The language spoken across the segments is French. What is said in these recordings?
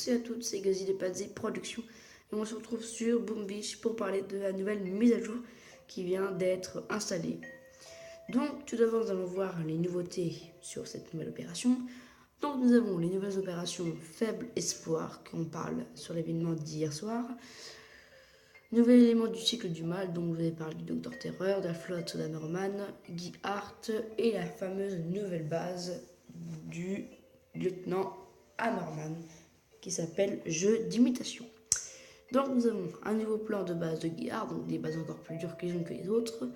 tous et à toutes, c'est Gazi de Pazzi Productions et on se retrouve sur Boom Beach pour parler de la nouvelle mise à jour qui vient d'être installée. Donc tout d'abord nous allons voir les nouveautés sur cette nouvelle opération. Donc nous avons les nouvelles opérations Faible Espoir qu'on parle sur l'événement d'hier soir. Nouvel élément du cycle du mal, donc vous avez parlé du Docteur Terreur, de la flotte d'Anorman, Guy Hart et la fameuse nouvelle base du lieutenant Anorman qui s'appelle Jeu d'imitation. Donc nous avons un nouveau plan de base de Guy Hart, donc des bases encore plus dures que les unes que les autres.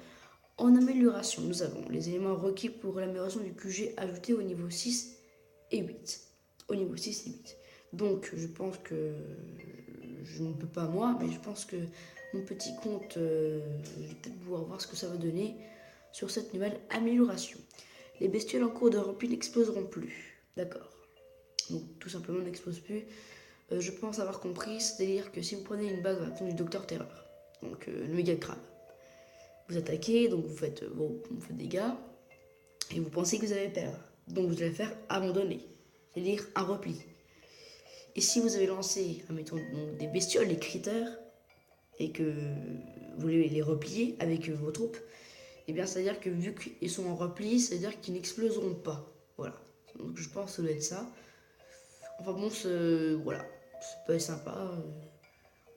En amélioration, nous avons les éléments requis pour l'amélioration du QG ajoutés au niveau 6 et 8. Au niveau 6 et 8. Donc je pense que je ne peux pas moi, mais je pense que mon petit compte, je vais peut-être pouvoir voir ce que ça va donner sur cette nouvelle amélioration. Les bestioles en cours de rempli n'exploseront plus. D'accord. Donc tout simplement n'explosent plus. Je pense avoir compris, c'est-à-dire que si vous prenez une base du Docteur Terreur, donc le méga crabe, vous attaquez, donc vous faites vos dégâts, et vous pensez que vous allez perdre. Donc vous allez faire abandonner, c'est-à-dire un repli. Et si vous avez lancé, admettons, donc, des bestioles, les critères, et que vous les repliez avec vos troupes, et bien c'est-à-dire que vu qu'ils sont en repli, c'est-à-dire qu'ils n'exploseront pas. Voilà. Donc je pense que ça doit être ça. Enfin bon, voilà. Ça peut être sympa.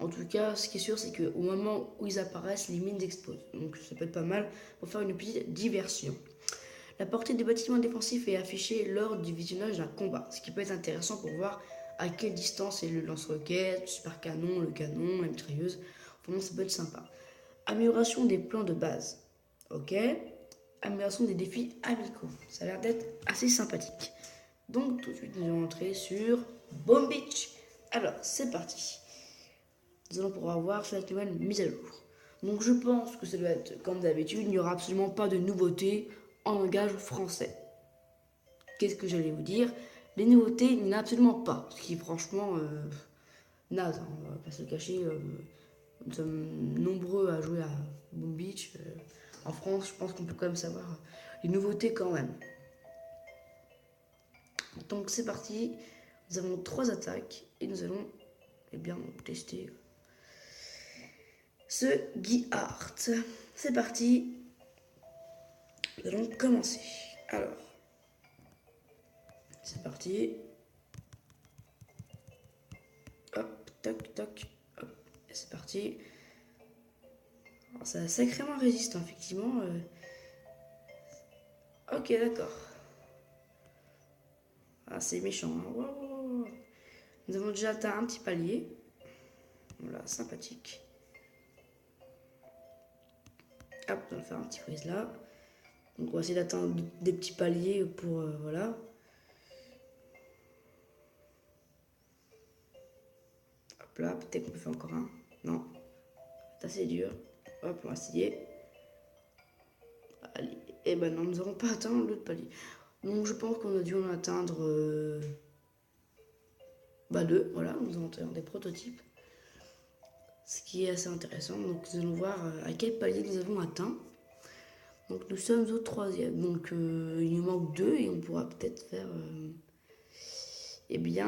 En tout cas, ce qui est sûr, c'est qu'au moment où ils apparaissent, les mines explosent. Donc ça peut être pas mal pour faire une petite diversion. La portée des bâtiments défensifs est affichée lors du visionnage d'un combat, ce qui peut être intéressant pour voir à quelle distance est le lance-roquette, le super canon, le canon, la mitrailleuse. Vraiment, ça peut être sympa. Amélioration des plans de base. Ok. Amélioration des défis amicaux. Ça a l'air d'être assez sympathique. Donc tout de suite, nous allons entrer sur Boom Beach. Alors, c'est parti. Nous allons pouvoir voir cette nouvelle mise à jour. Donc je pense que ça doit être comme d'habitude, il n'y aura absolument pas de nouveautés en langage français. Qu'est-ce que j'allais vous dire? Les nouveautés, il n'y en a absolument pas. Ce qui est franchement naze, hein, on va pas se le cacher. Nous sommes nombreux à jouer à Boom Beach. En France, je pense qu'on peut quand même savoir les nouveautés quand même. Donc c'est parti. Nous avons 3 attaques et nous allons tester ce Guy Hart. C'est parti. Nous allons commencer. Alors, c'est parti. Hop, toc, toc, hop. Et c'est parti. Alors, ça a sacrément résistant, effectivement. Ok, d'accord. Ah, c'est méchant. Hein. Wow. Nous avons déjà atteint un petit palier. Voilà, sympathique. Hop, on va faire un petit freeze là. Donc on va essayer d'atteindre des petits paliers pour... voilà. Hop là, peut-être qu'on peut faire encore un. Non, c'est assez dur. Hop, on va essayer. Allez. Et ben non, nous n'avons pas atteint l'autre palier. Donc je pense qu'on a dû en atteindre 2. Voilà, nous avons atteint des prototypes. Ce qui est assez intéressant. Donc nous allons voir à quel palier nous avons atteint. Donc nous sommes au 3e. Donc il nous manque 2 et on pourra peut-être faire... nous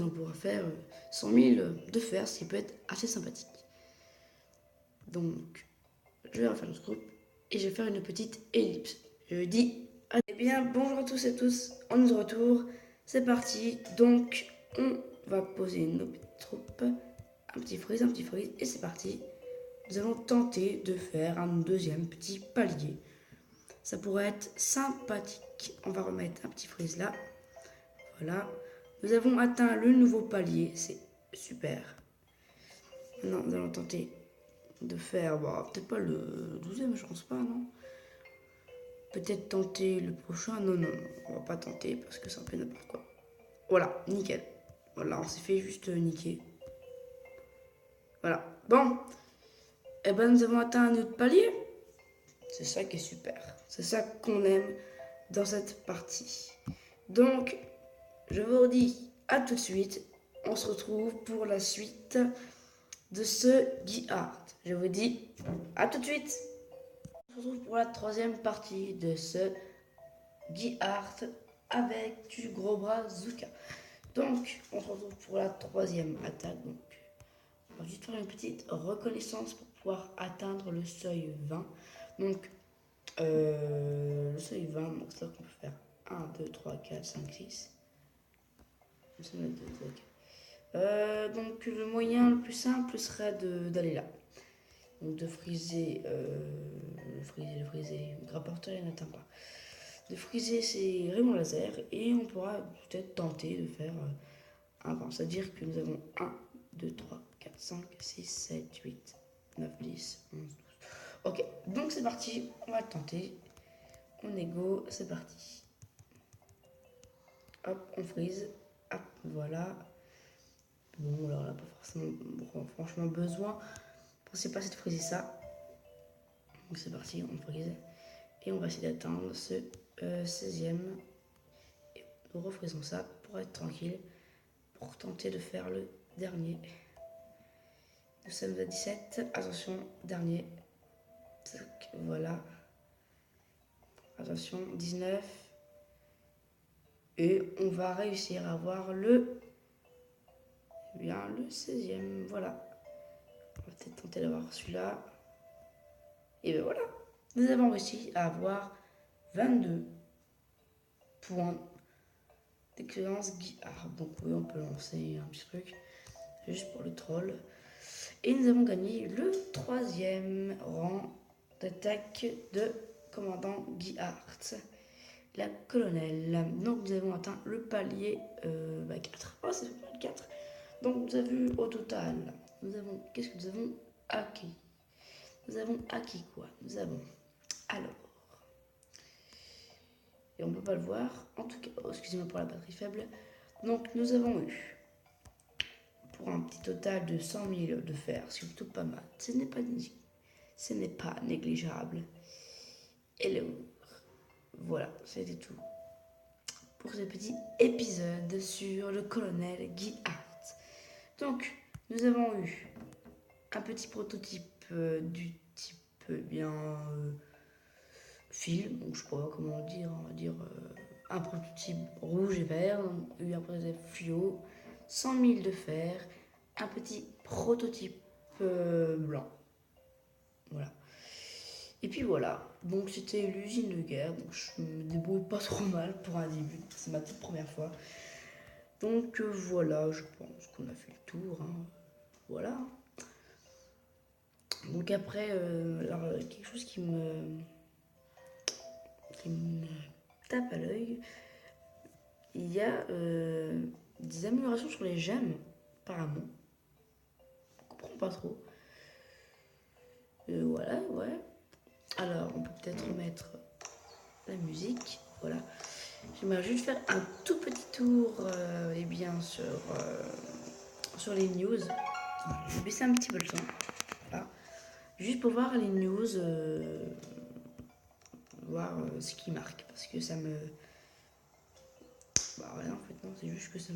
allons pouvoir faire 100 000 de fer, ce qui peut être assez sympathique. Donc, je vais refaire notre groupe et je vais faire une petite ellipse. Je dis, bonjour à tous et tous, on est de retour, c'est parti. Donc, on va poser nos petites troupes, un petit freeze, et c'est parti. Nous allons tenter de faire un deuxième petit palier. Ça pourrait être sympathique. On va remettre un petit freeze là. Voilà. Nous avons atteint le nouveau palier, c'est super. Maintenant, nous allons tenter de faire, peut-être pas le 12e, je pense pas, non. Peut-être tenter le prochain, non, on va pas tenter parce que c'est un peu n'importe quoi. Voilà, nickel. Voilà, on s'est fait juste niquer. Voilà, bon. Eh ben, nous avons atteint un autre palier. C'est ça qui est super. C'est ça qu'on aime dans cette partie. Donc, je vous redis à tout de suite. On se retrouve pour la suite de ce Guy Hart. Je vous dis à tout de suite. On se retrouve pour la 3e partie de ce Guy Hart avec du gros bazooka. Donc, on se retrouve pour la troisième attaque. Donc, on va juste faire une petite reconnaissance pour pouvoir atteindre le seuil 20. Donc, le seuil 20, donc c'est là qu'on peut faire 1, 2, 3, 4, 5, 6. Donc, le moyen le plus simple serait d'aller là. Donc, de friser, le rapporteur, il n'atteint pas. De friser ses rayons laser et on pourra peut-être tenter de faire un vent. C'est-à-dire que nous avons 1, 2, 3, 4, 5, 6, 7, 8, 9, 10, 11, 12. Ok, donc c'est parti, on va le tenter. On est go, c'est parti. Hop, on frise. Hop, voilà. Bon, alors là, pas forcément, franchement besoin. Pensez pas, c'est de friser ça. Donc c'est parti, on frise. Et on va essayer d'atteindre ce 16e. Et nous refrisons ça pour être tranquille. Pour tenter de faire le dernier. Nous sommes à 17. Attention, dernier. Voilà. Attention, 19. Et on va réussir à avoir le 16e. Voilà. On va peut-être tenter d'avoir celui-là. Et bien voilà. Nous avons réussi à avoir 22 points d'excellence Guillard. Donc oui, on peut lancer un petit truc. Juste pour le troll. Et nous avons gagné le 3e rang d'attaque de commandant Guillard. La colonelle. Donc nous avons atteint le palier 4. Oh, c'est le palier 4. Donc nous avons vu au total. Qu'est-ce que nous avons acquis? Nous avons acquis quoi? Nous avons. Alors. Et on ne peut pas le voir. En tout cas, excusez-moi pour la batterie faible. Donc nous avons eu. Pour un petit total de 100 000 de fer, c'est plutôt pas mal. Ce n'est pas négligeable. Hello. Voilà, c'était tout pour ce petit épisode sur le colonel Guy Hart. Donc, nous avons eu un petit prototype du type film, donc je sais pas comment dire, on va dire un prototype rouge et vert, eu un prototype fluo, 100 000 de fer, un petit prototype blanc. Voilà. Et puis voilà, donc c'était l'usine de guerre, donc je me débrouille pas trop mal pour un début, c'est ma toute première fois. Donc voilà, je pense qu'on a fait le tour, hein. Voilà. Donc après, alors, quelque chose qui me tape à l'œil, il y a des améliorations sur les gemmes, apparemment. Je comprends pas trop. Voilà, ouais. Alors, on peut peut-être remettre la musique. Voilà. J'aimerais juste faire un tout petit tour sur les news. Je vais baisser un petit peu le son. Voilà. Juste pour voir les news, voir ce qui marque. Parce que ça me. Bah ouais, en fait, non, c'est juste que ça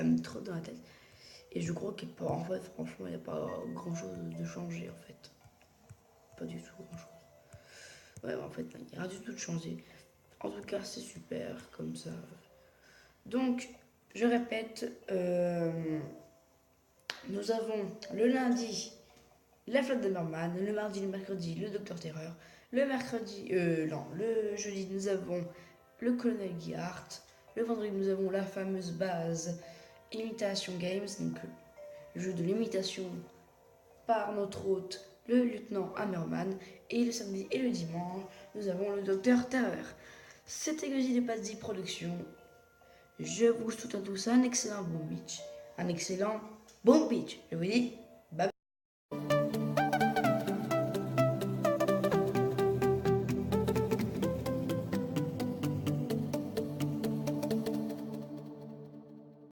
me trotte dans la tête. Et je crois qu'il n'y a pas, en fait, franchement, il n'y a pas grand chose de changer, en fait. Pas du tout grand chose. Ouais, en fait, il n'y a rien du tout de changé. En tout cas, c'est super, comme ça. Donc, je répète, nous avons le lundi la flotte de Norman, le mardi, le mercredi, le Docteur Terreur, le jeudi, nous avons le colonel Guillard, le vendredi, nous avons la fameuse base Imitation Games, donc le jeu de l'imitation par notre hôte, le lieutenant Hammerman, et le samedi et le dimanche, nous avons le Docteur Terreur. C'était Gozi de Pazzi Productions. Je vous souhaite à tous un excellent bon pitch. Un excellent bon pitch. Je vous dis